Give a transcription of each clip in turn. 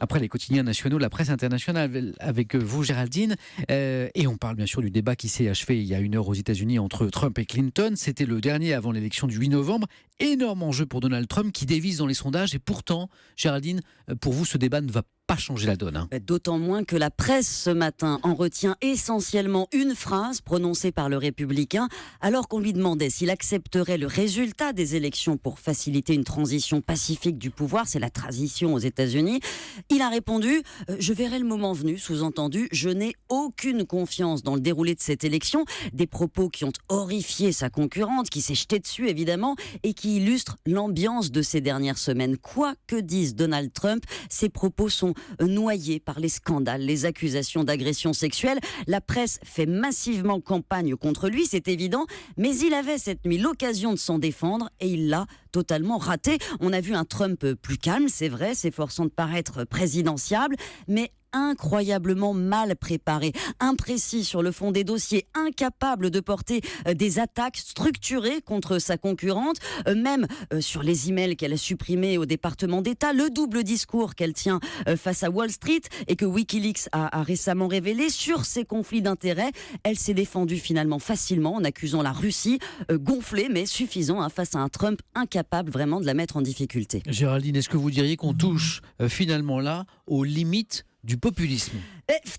après les quotidiens nationaux, la presse internationale, avec vous Géraldine. Et on parle bien sûr du débat qui s'est achevé il y a 1 heure aux États-Unis entre Trump et Clinton. C'était le dernier avant l'élection du 8 novembre. Énorme enjeu pour Donald Trump qui dévise dans les sondages. Et pourtant, Géraldine, pour vous, ce débat ne va pas changer la donne. D'autant moins que la presse ce matin en retient essentiellement une phrase prononcée par le républicain alors qu'on lui demandait s'il accepterait le résultat des élections pour faciliter une transition pacifique du pouvoir, c'est la transition aux États-Unis. Il a répondu « Je verrai le moment venu », sous-entendu « Je n'ai aucune confiance dans le déroulé de cette élection », des propos qui ont horrifié sa concurrente, qui s'est jetée dessus évidemment et qui illustrent l'ambiance de ces dernières semaines. Quoi que dise Donald Trump, ses propos sont noyé par les scandales, les accusations d'agression sexuelle. La presse fait massivement campagne contre lui, c'est évident, mais il avait cette nuit l'occasion de s'en défendre et il l'a totalement raté. On a vu un Trump plus calme, c'est vrai, s'efforçant de paraître présidentiable, mais incroyablement mal préparé, imprécis sur le fond des dossiers, incapable de porter des attaques structurées contre sa concurrente, même sur les emails qu'elle a supprimés au département d'État, le double discours qu'elle tient face à Wall Street et que Wikileaks a récemment révélé sur ses conflits d'intérêts. Elle s'est défendue finalement facilement en accusant la Russie, gonflée mais suffisant face à un Trump incapable vraiment de la mettre en difficulté. Géraldine, est-ce que vous diriez qu'on touche finalement là aux limites du populisme?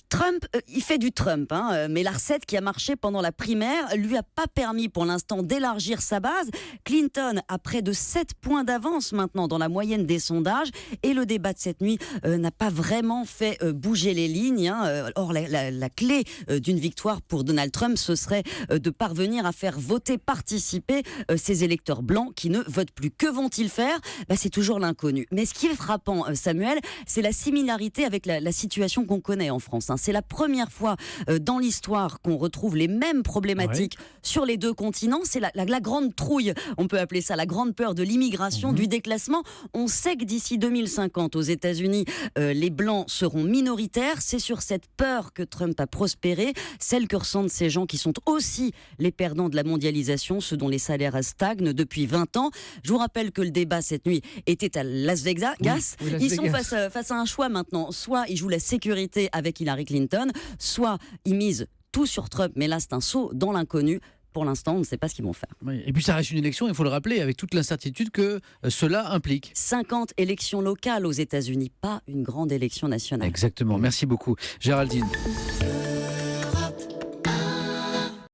Trump, il fait du Trump, mais la recette qui a marché pendant la primaire lui a pas permis pour l'instant d'élargir sa base. Clinton a près de 7 points d'avance maintenant dans la moyenne des sondages et le débat de cette nuit n'a pas vraiment fait bouger les lignes. Or, la clé d'une victoire pour Donald Trump, ce serait de parvenir à faire voter, participer ces électeurs blancs qui ne votent plus. Que vont-ils faire ? C'est toujours l'inconnu. Mais ce qui est frappant, Samuel, c'est la similarité avec la situation qu'on connaît en France. C'est la première fois dans l'histoire qu'on retrouve les mêmes problématiques sur les deux continents. C'est la grande trouille, on peut appeler ça la grande peur de l'immigration, du déclassement. On sait que d'ici 2050 aux États-Unis, les Blancs seront minoritaires. C'est sur cette peur que Trump a prospéré, celle que ressentent ces gens qui sont aussi les perdants de la mondialisation, ceux dont les salaires stagnent depuis 20 ans. Je vous rappelle que le débat cette nuit était à Las Vegas. Ils sont face à un choix maintenant. Soit ils jouent la sécurité avec Hillary Clinton, soit ils misent tout sur Trump, mais là c'est un saut dans l'inconnu. Pour l'instant, on ne sait pas ce qu'ils vont faire. Oui. Et puis ça reste une élection, il faut le rappeler, avec toute l'incertitude que cela implique. 50 élections locales aux États-Unis, pas une grande élection nationale. Exactement, merci beaucoup Géraldine.